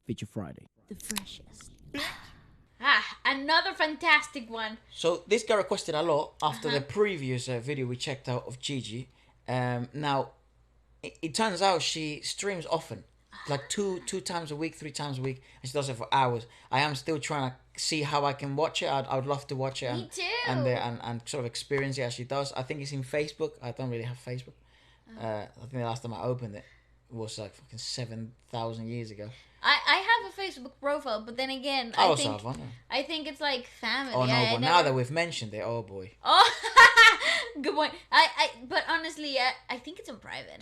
Feature Friday. The freshest. Another fantastic one. So this guy requested a lot after the previous video we checked out of Gigi. Now, it turns out she streams often, like two times a week, 3 times a week, and she does it for hours. I am still trying to see how I can watch it. I would love to watch it. Me too. And sort of experience it as she does. I think it's in Facebook. I don't really have Facebook. I think the last time I opened it was like fucking 7,000 years ago. I have a Facebook profile, but then again, I also have one. Yeah. I think it's like family. Oh no! I But now that we've mentioned it, oh boy. Oh, good point. But honestly, I think it's on private.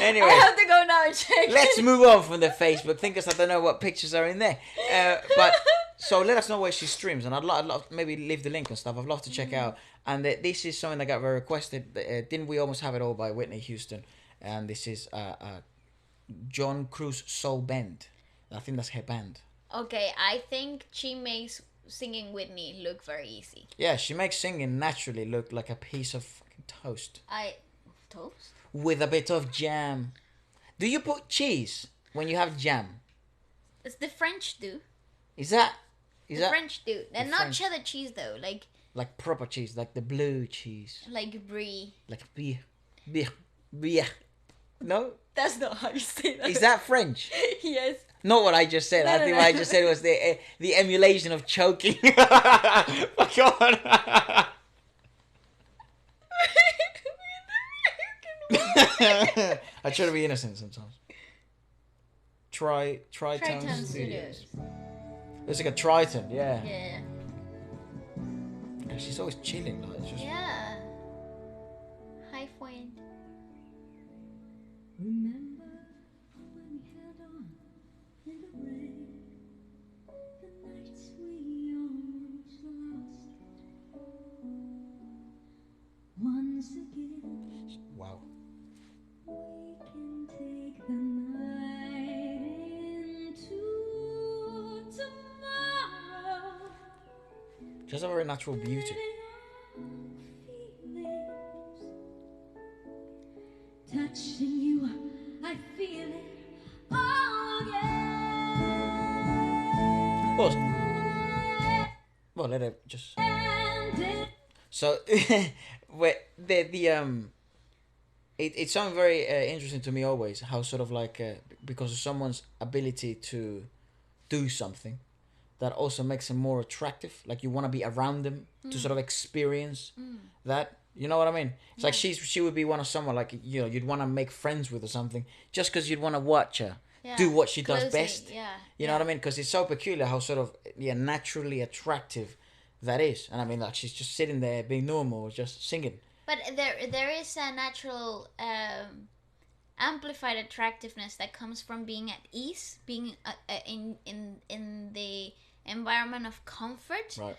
Anyway, I have to go now and check. Let's move on from the Facebook thing because I don't know what pictures are in there. But so let us know where she streams, and I'd love maybe leave the link and stuff. I'd love to check out. And this is something that got very requested. Didn't we almost have it all by Whitney Houston? And this is John Cruz Soul Band. I think that's her band. Okay, I think she makes singing Whitney look very easy. Yeah, she makes singing naturally look like a piece of fucking toast. Toast? With a bit of jam. Do you put cheese when you have jam? It's the French do. Is that? French do. And not French. cheddar cheese though, like proper cheese, like the blue cheese. like brie. Like beer. No? That's not how you say that. Is that French? Yes. Not what I just said. I think no. what I just said was the emulation of choking. Fuck on. I try to be innocent sometimes. Tritone Triton Studios. It's like a Triton, yeah. Yeah. And she's always chilling, like it's just. Yeah. High point. Remember when we held on in the rain, the nights we almost lost. Once again, Wow. we can take the night into tomorrow. She has a very natural beauty. Touching you, I feel it all again. Well, let it just. And it So, it's something very interesting to me always. How sort of like because of someone's ability to do something, that also makes them more attractive. Like you want to be around them to sort of experience that. You know what I mean? It's like she would be one of someone like you'd want to make friends with or something just because you'd want to watch her do what she does best. Yeah. You know what I mean? Because it's so peculiar how sort of naturally attractive that is. And I mean, like she's just sitting there being normal, just singing. But there is a natural amplified attractiveness that comes from being at ease, being in the environment of comfort. Right.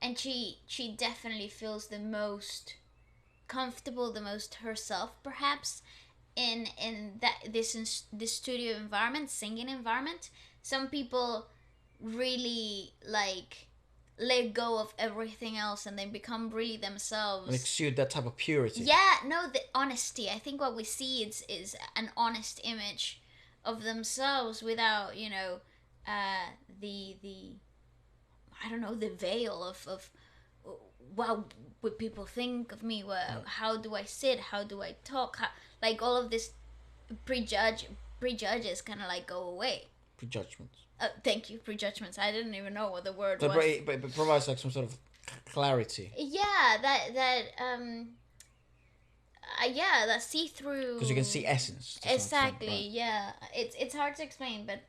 And she definitely feels the most comfortable, the most herself, perhaps, in this studio environment, singing environment. Some people really like let go of everything else and they become really themselves. And exude that type of purity. Yeah, no, the honesty. I think what we see is an honest image of themselves without, the I don't know, the veil of what would people think of me? How do I sit? How do I talk? Like all of this prejudges kind of like go away. Prejudgments. Thank you, prejudgments. I didn't even know what the word was. But it provides like some sort of clarity. Yeah, that see through. Because you can see essence. to some extent, Exactly. right? Yeah, it's hard to explain, but.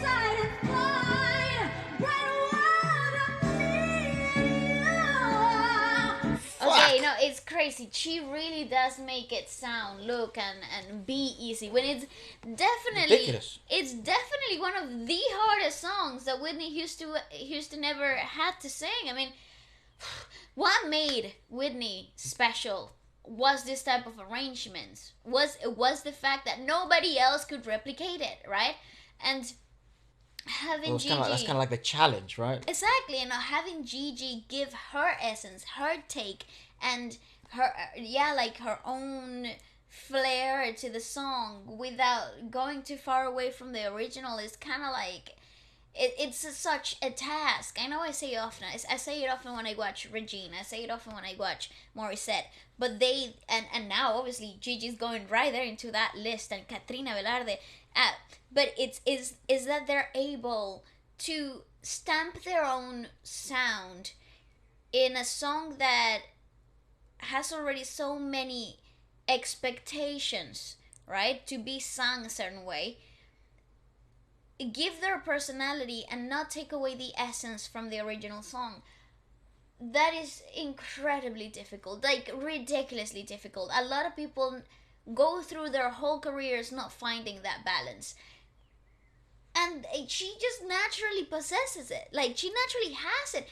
inside and fine, bright water me. Okay, no, it's crazy. She really does make it sound, look, and be easy. When it's definitely Ridiculous. it's definitely one of the hardest songs that Whitney Houston ever had to sing. I mean, what made Whitney special was this type of arrangements. Was the fact that nobody else could replicate it, right? And having Gigi, that's kind of like the challenge, right? exactly, and having Gigi give her essence, her take, and her like her own flair to the song without going too far away from the original is kind of like such a task. I know I say it often. I say it often when I watch Regina. I say it often when I watch Morissette. But they and now obviously Gigi's going right there into that list, and Katrina Velarde. But is that they're able to stamp their own sound in a song that has already so many expectations, right, to be sung a certain way, give their personality and not take away the essence from the original song. That is incredibly difficult, like ridiculously difficult. A lot of people go through their whole careers not finding that balance, and she just naturally possesses it, like she naturally has it.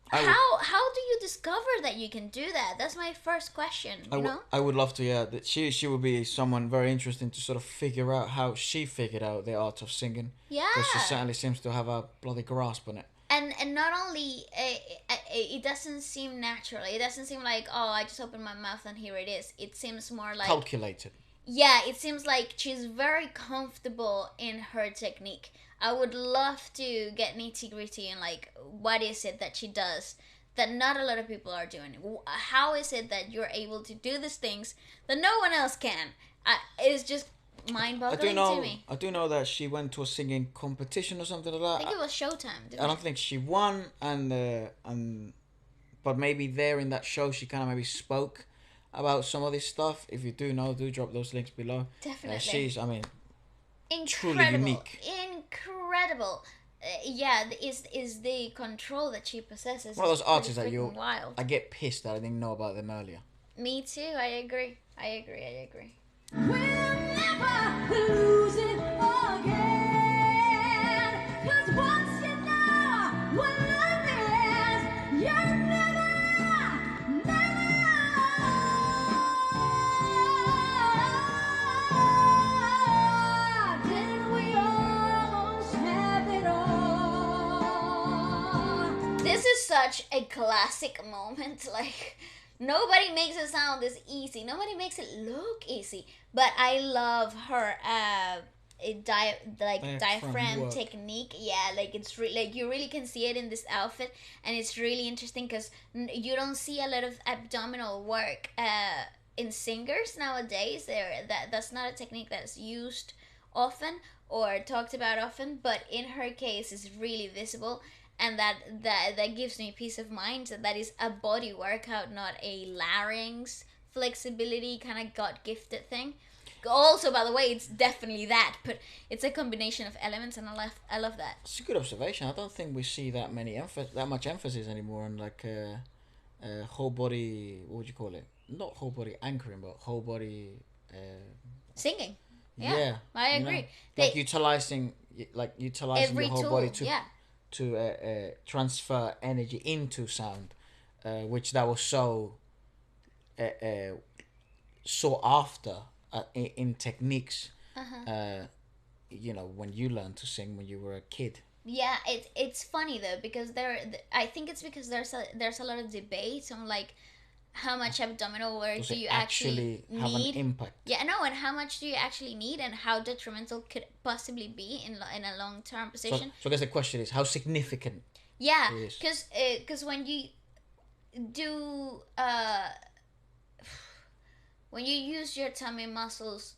How do you discover that you can do that? That's my first question. I would love to. Yeah, that she would be someone very interesting to sort of figure out how she figured out the art of singing. Yeah. Because she certainly seems to have a bloody grasp on it. And not only it doesn't seem natural. It doesn't seem like, oh, I just open my mouth and here it is. It seems more like calculated. Yeah, it seems like she's very comfortable in her technique. I would love to get nitty gritty and like, what is it that she does that not a lot of people are doing? How is it that you're able to do these things that no one else can? It's just mind-boggling to me. I do know that she went to a singing competition or something like that. I think it was Showtime. I don't think she won, but maybe there in that show she kind of maybe spoke about some of this stuff. If you do know, do drop those links below. Definitely. She's, incredible, truly unique. Incredible. Is the control that she possesses. One of those artists that wild. I get pissed that I didn't know about them earlier. Me too. I agree. We'll never lose it again. 'Cause once you know what love is, you're never. Didn't we almost have it all? This is such a classic moment. Like, nobody makes it sound this easy. Nobody makes it look easy. But I love her diaphragm work. technique. Yeah, like it's like you really can see it in this outfit, and it's really interesting because you don't see a lot of abdominal work in singers nowadays. That's not a technique that's used often or talked about often, but in her case, it's really visible. And that gives me peace of mind that is a body workout, not a larynx flexibility kind of God-gifted thing. Also, by the way, it's definitely that, but it's a combination of elements, and I love that. It's a good observation. I don't think we see that much emphasis anymore on like whole body. What would you call it? Not whole body anchoring, but whole body Singing. Yeah, I agree. Like utilizing every your whole tool, body to transfer energy into sound, which that was so sought after in techniques. When you learned to sing when you were a kid. Yeah, it's funny though because I think it's because there's a lot of debate on like how much abdominal work do you actually have need? An impact? Yeah, no, and how much do you actually need, and how detrimental could possibly be in a long-term position? So I guess the question is how significant. Yeah, it is. because when you do when you use your tummy muscles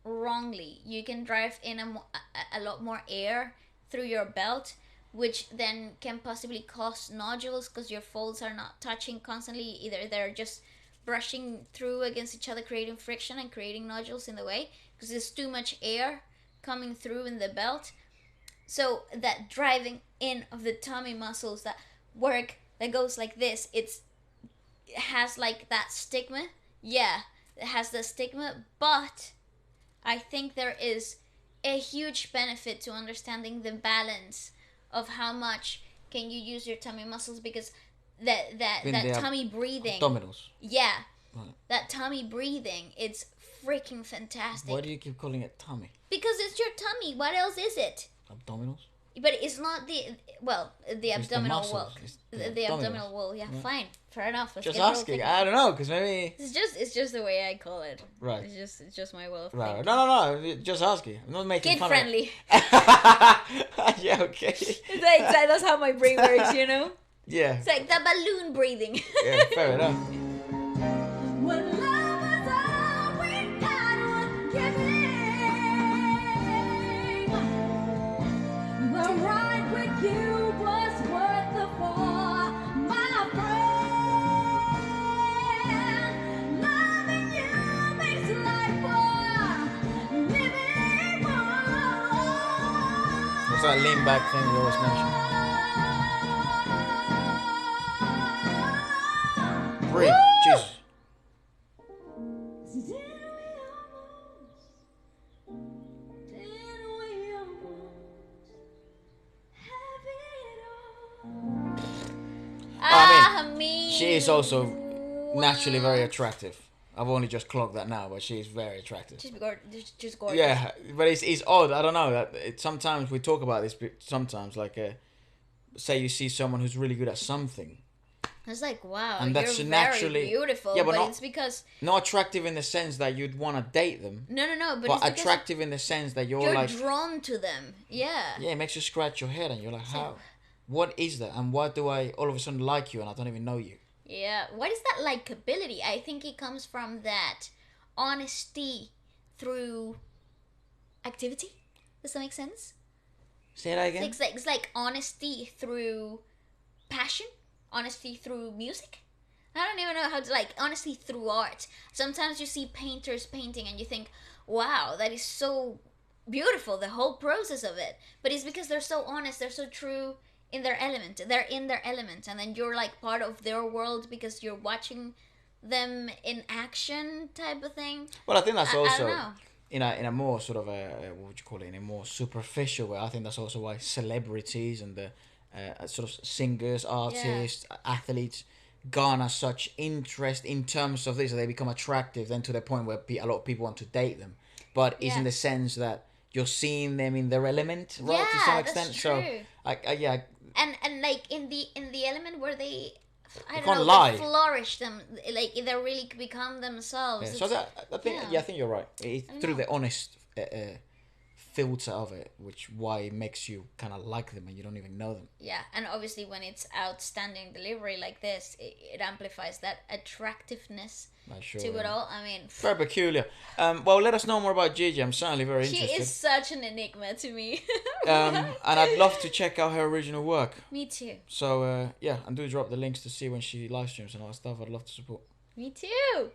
wrongly, you can drive in a lot more air through your belt, which then can possibly cause nodules because your folds are not touching constantly. Either they're just brushing through against each other, creating friction and creating nodules in the way because there's too much air coming through in the belt. So that driving in of the tummy muscles that work, that goes like this, it has like that stigma. Yeah, it has the stigma, but I think there is a huge benefit to understanding the balance of how much can you use your tummy muscles, because that tummy breathing, abdominals. Yeah, right. That tummy breathing, it's freaking fantastic. Why do you keep calling it tummy? Because it's your tummy. What else is it? Abdominals. But it's not the the It's the abdominal muscles, wall. it's The abdominal wall. Yeah, Yeah. fine, fair enough. Let's Just get real asking. technical. I don't know, because maybe. It's just the way I call it. Right. It's just my way of Right. thinking. No. Just asking. I'm not making Kid fun friendly. of it. Yeah. Okay. That's how my brain works, you know. Yeah. It's like the balloon breathing. Yeah. Fair enough. When love was all we had was giving, the ride with you was worth the fall, my friend. Loving you makes life worth living What's that lean back thing you always mention? Breathe. Jesus. She is also naturally very attractive. I've only just clocked that now, but she is very attractive. Just gorgeous. Yeah, but it's odd. I don't know. Sometimes we talk about this. Sometimes, like, say you see someone who's really good at something. It's like, wow, And that's you're naturally- very beautiful. Yeah, but but not- it's because Not attractive in the sense that you'd want to date them, no, but but it's because attractive in the sense that you're you're like, drawn to them. Yeah. yeah, it makes you scratch your head, and you're like, how? What is that? And why do I all of a sudden like you and I don't even know you? Yeah. What is that likability? I think it comes from that honesty through activity. Does that make sense? Say that again. It's like honesty through passion, honesty through music. I don't even know how to, like, honesty through art. Sometimes you see painters painting and you think, wow, that is so beautiful, the whole process of it. But it's because they're so honest, they're so true in their element. They're in their element, and then you're like part of their world because you're watching them in action type of thing. Well, I think that's I don't also know. in a more sort of what would you call it, in a more superficial way. I think that's also why celebrities and the sort of singers, artists, athletes garner such interest in terms of this, that they become attractive then to the point where a lot of people want to date them. But it's in the sense that you're seeing them in their element, right? To some Yeah, extent. that's So, true. yeah, And like in the element where they I don't can't know, lie. they flourish them, like they really become themselves. yeah. So It's- I think yeah. I think you're right. It's I through know. the honest filter of it, which why it makes you kind of like them and you don't even know them. Yeah, and obviously when it's outstanding delivery like this, it amplifies that attractiveness Not sure. to it all. I mean, Very peculiar. Well, let us know more about Gigi. I'm certainly very she interested. is such an enigma to me. And I'd love to check out her original work. Me too. So, yeah, and do drop the links to see when she live streams and all that stuff. I'd love to support. Me too.